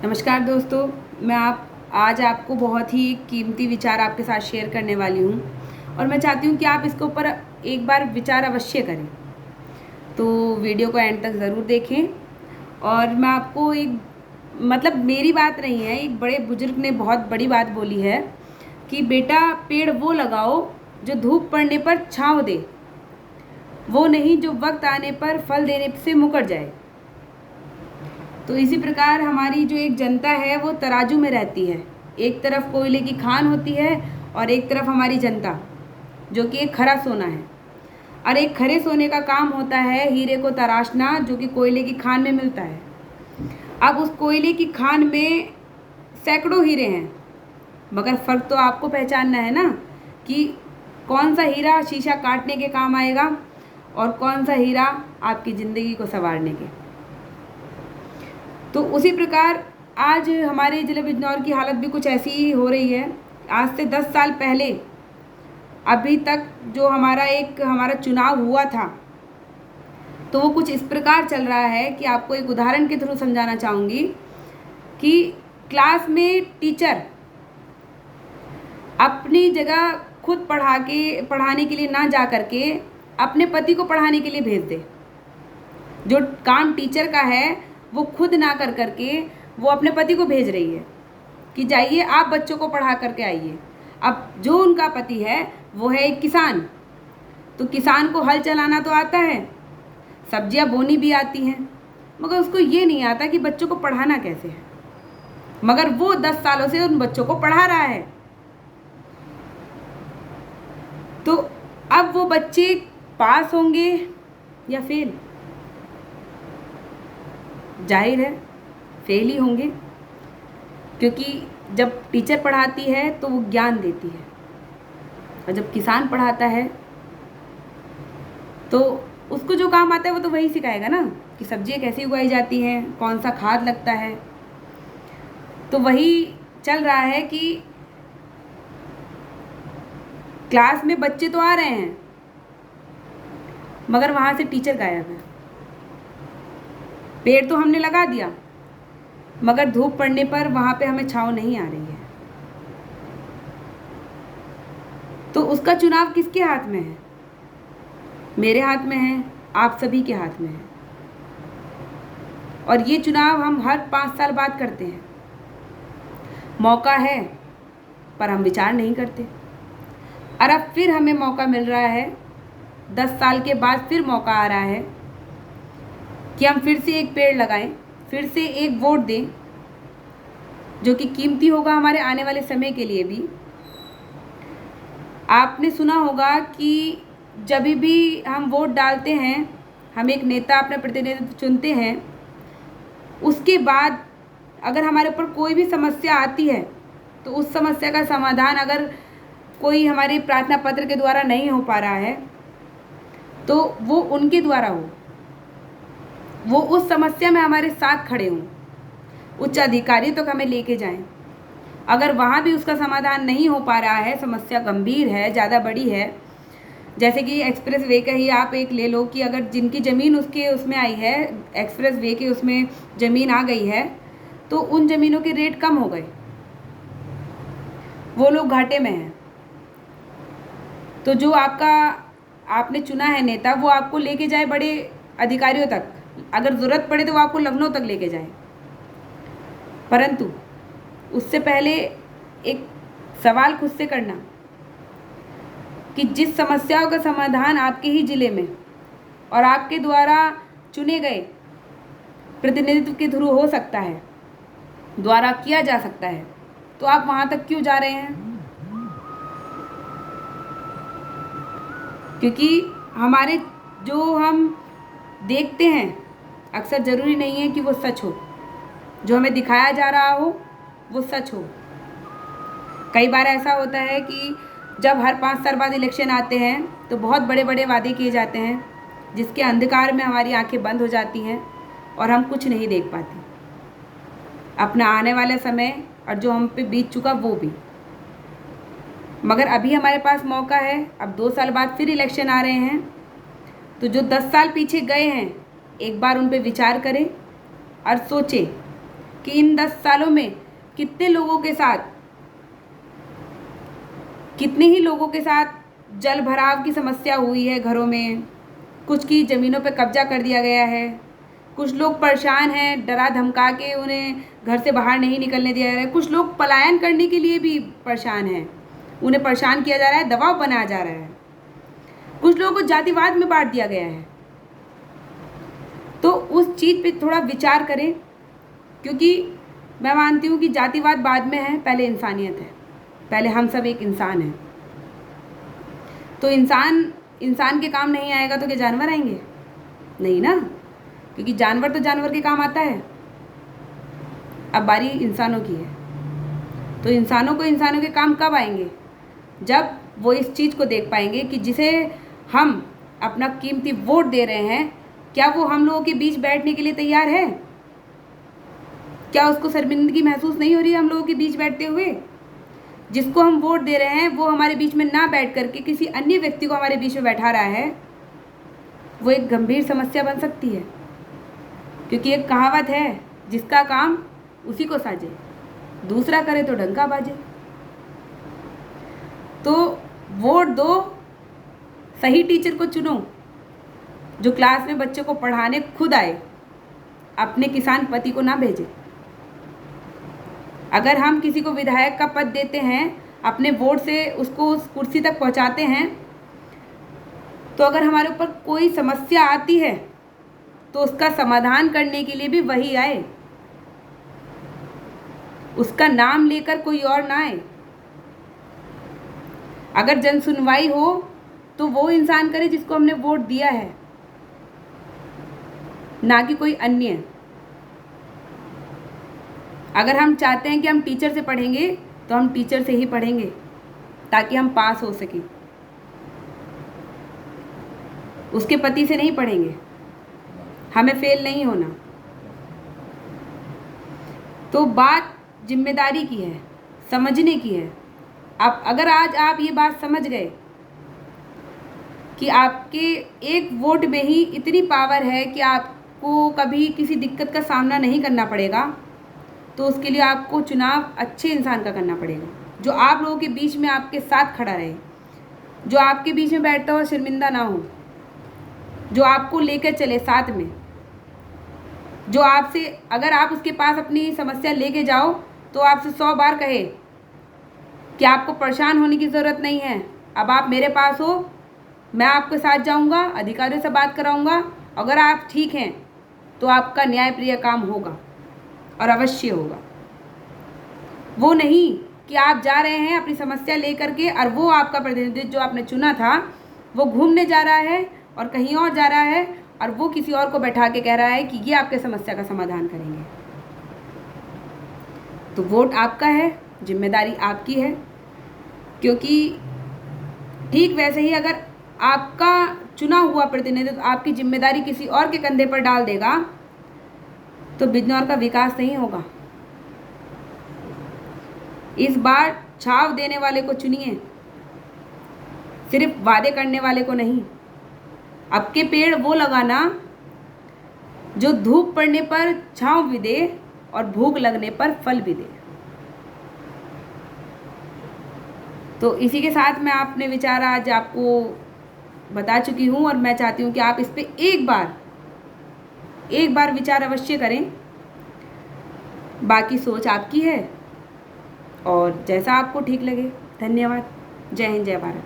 नमस्कार दोस्तों, मैं आज आपको बहुत ही कीमती विचार आपके साथ शेयर करने वाली हूँ और मैं चाहती हूँ कि आप इसके ऊपर एक बार विचार अवश्य करें। तो वीडियो को एंड तक ज़रूर देखें। और मैं आपको मेरी बात नहीं है, एक बड़े बुजुर्ग ने बहुत बड़ी बात बोली है कि बेटा, पेड़ वो लगाओ जो धूप पड़ने पर छाँव दे, वो नहीं जो वक्त आने पर फल देने से मुकर जाए। तो इसी प्रकार हमारी जो एक जनता है वो तराजू में रहती है। एक तरफ कोयले की खान होती है और एक तरफ हमारी जनता, जो कि एक खरा सोना है। और एक खरे सोने का काम होता है हीरे को तराशना, जो कि कोयले की खान में मिलता है। अब उस कोयले की खान में सैकड़ों हीरे हैं, मगर फ़र्क तो आपको पहचानना है ना कि कौन सा हीरा शीशा काटने के काम आएगा और कौन सा हीरा आपकी ज़िंदगी को संवारने के। तो उसी प्रकार आज हमारे ज़िले बिजनौर की हालत भी कुछ ऐसी ही हो रही है। आज से 10 साल पहले अभी तक जो हमारा चुनाव हुआ था, तो वो कुछ इस प्रकार चल रहा है कि आपको एक उदाहरण के थ्रू समझाना चाहूँगी कि क्लास में टीचर अपनी जगह खुद पढ़ाने के लिए ना जा करके अपने पति को पढ़ाने के लिए भेज दे। जो काम टीचर का है वो खुद ना कर करके वो अपने पति को भेज रही है कि जाइए आप बच्चों को पढ़ा करके आइए। अब जो उनका पति है वो है एक किसान, तो किसान को हल चलाना तो आता है, सब्जियां बोनी भी आती हैं, मगर उसको ये नहीं आता कि बच्चों को पढ़ाना कैसे है। मगर वो 10 सालों से उन बच्चों को पढ़ा रहा है। तो अब वो बच्चे पास होंगे या फेल? जाहिर है फेल ही होंगे, क्योंकि जब टीचर पढ़ाती है तो वो ज्ञान देती है, और जब किसान पढ़ाता है तो उसको जो काम आता है वो तो वही सिखाएगा ना कि सब्जियां कैसे उगाई जाती हैं, कौन सा खाद लगता है। तो वही चल रहा है कि क्लास में बच्चे तो आ रहे हैं मगर वहाँ से टीचर गायब है। पेड़ तो हमने लगा दिया मगर धूप पड़ने पर वहाँ पे हमें छाँव नहीं आ रही है। तो उसका चुनाव किसके हाथ में है? मेरे हाथ में है, आप सभी के हाथ में है। और ये चुनाव हम हर 5 साल बाद करते हैं। मौका है पर हम विचार नहीं करते। और अब फिर हमें मौका मिल रहा है, 10 साल के बाद फिर मौका आ रहा है कि हम फिर से एक पेड़ लगाएं, फिर से एक वोट दें, जो कि कीमती होगा हमारे आने वाले समय के लिए भी। आपने सुना होगा कि जब भी हम वोट डालते हैं, हम एक नेता अपना प्रतिनिधित्व चुनते हैं, उसके बाद अगर हमारे ऊपर कोई भी समस्या आती है तो उस समस्या का समाधान अगर कोई हमारे प्रार्थना पत्र के द्वारा नहीं हो पा रहा है तो वो उनके द्वारा हो, वो उस समस्या में हमारे साथ खड़े हों, उच्च अधिकारी तक हमें लेके जाएं। अगर वहाँ भी उसका समाधान नहीं हो पा रहा है, समस्या गंभीर है, ज़्यादा बड़ी है, जैसे कि एक्सप्रेस वे का ही आप एक ले लो कि अगर जिनकी ज़मीन उसमें आई है, एक्सप्रेस वे के उसमें ज़मीन आ गई है, तो उन ज़मीनों के रेट कम हो गए, वो लोग घाटे में हैं। तो जो आपने चुना है नेता, वो आपको लेके जाए बड़े अधिकारियों तक, अगर ज़रूरत पड़े तो वो आपको लखनऊ तक लेके जाए, परंतु उससे पहले एक सवाल खुद से करना कि जिस समस्याओं का समाधान आपके ही ज़िले में और आपके द्वारा चुने गए प्रतिनिधित्व के थ्रू हो सकता है, द्वारा किया जा सकता है, तो आप वहाँ तक क्यों जा रहे हैं? क्योंकि जो हम देखते हैं अक्सर ज़रूरी नहीं है कि वो सच हो, जो हमें दिखाया जा रहा हो वो सच हो। कई बार ऐसा होता है कि जब हर 5 साल बाद इलेक्शन आते हैं तो बहुत बड़े बड़े वादे किए जाते हैं, जिसके अंधकार में हमारी आंखें बंद हो जाती हैं और हम कुछ नहीं देख पाते, अपना आने वाला समय और जो हम पे बीत चुका वो भी। मगर अभी हमारे पास मौका है, अब 2 साल बाद फिर इलेक्शन आ रहे हैं, तो जो 10 साल पीछे गए हैं एक बार उन पे विचार करें और सोचें कि इन 10 सालों में कितने ही लोगों के साथ जल भराव की समस्या हुई है घरों में, कुछ की ज़मीनों पे कब्जा कर दिया गया है, कुछ लोग परेशान हैं, डरा धमका के उन्हें घर से बाहर नहीं निकलने दिया जा रहा है, कुछ लोग पलायन करने के लिए भी परेशान हैं, उन्हें परेशान किया जा रहा है, दबाव बनाया जा रहा है, कुछ लोगों को जातिवाद में बांट दिया गया है। तो उस चीज़ पे थोड़ा विचार करें, क्योंकि मैं मानती हूँ कि जातिवाद बाद में है, पहले इंसानियत है, पहले हम सब एक इंसान हैं। तो इंसान के काम नहीं आएगा तो क्या जानवर आएंगे? नहीं ना, क्योंकि जानवर तो जानवर के काम आता है। अब बारी इंसानों की है, तो इंसानों के काम कब आएंगे? जब वो इस चीज़ को देख पाएंगे कि जिसे हम अपना कीमती वोट दे रहे हैं, क्या वो हम लोगों के बीच बैठने के लिए तैयार है? क्या उसको शर्मिंदगी महसूस नहीं हो रही है हम लोगों के बीच बैठते हुए? जिसको हम वोट दे रहे हैं वो हमारे बीच में ना बैठ करके किसी अन्य व्यक्ति को हमारे बीच में बैठा रहा है, वो एक गंभीर समस्या बन सकती है। क्योंकि एक कहावत है, जिसका काम उसी को साजे, दूसरा करे तो डंका बाजे। तो वोट दो, सही टीचर को चुनो जो क्लास में बच्चों को पढ़ाने खुद आए, अपने किसान पति को ना भेजे। अगर हम किसी को विधायक का पद देते हैं, अपने वोट से उसको उस कुर्सी तक पहुंचाते हैं, तो अगर हमारे ऊपर कोई समस्या आती है तो उसका समाधान करने के लिए भी वही आए, उसका नाम लेकर कोई और ना आए। अगर जन सुनवाई हो तो वो इंसान करे जिसको हमने वोट दिया है, ना कि कोई अन्य। अगर हम चाहते हैं कि हम टीचर से पढ़ेंगे तो हम टीचर से ही पढ़ेंगे ताकि हम पास हो सकें, उसके पति से नहीं पढ़ेंगे, हमें फेल नहीं होना। तो बात जिम्मेदारी की है, समझने की है। अब अगर आज आप ये बात समझ गए कि आपके एक वोट में ही इतनी पावर है कि आपको कभी किसी दिक्कत का सामना नहीं करना पड़ेगा, तो उसके लिए आपको चुनाव अच्छे इंसान का करना पड़ेगा, जो आप लोगों के बीच में आपके साथ खड़ा रहे, जो आपके बीच में बैठता हुआ शर्मिंदा ना हो, जो आपको लेकर चले साथ में, जो आपसे, अगर आप उसके पास अपनी समस्या लेके जाओ तो आपसे 100 बार कहे कि आपको परेशान होने की ज़रूरत नहीं है, अब आप मेरे पास हो, मैं आपके साथ जाऊंगा, अधिकारियों से बात कराऊंगा, अगर आप ठीक हैं तो आपका न्यायप्रिय काम होगा और अवश्य होगा। वो नहीं कि आप जा रहे हैं अपनी समस्या लेकर के और वो आपका प्रतिनिधि जो आपने चुना था वो घूमने जा रहा है और कहीं और जा रहा है और वो किसी और को बैठा के कह रहा है कि ये आपके समस्या का समाधान करेंगे। तो वोट आपका है, जिम्मेदारी आपकी है, क्योंकि ठीक वैसे ही अगर आपका चुना हुआ प्रतिनिधित्व आपकी जिम्मेदारी किसी और के कंधे पर डाल देगा तो बिजनौर का विकास नहीं होगा। इस बार छाव देने वाले को चुनिए, सिर्फ वादे करने वाले को नहीं। अब के पेड़ वो लगाना जो धूप पड़ने पर छांव भी दे और भूख लगने पर फल भी दे। तो इसी के साथ मैं अपने विचार आज आपको बता चुकी हूँ और मैं चाहती हूँ कि आप इस पे एक बार विचार अवश्य करें। बाकी सोच आपकी है और जैसा आपको ठीक लगे। धन्यवाद। जय हिंद, जय भारत।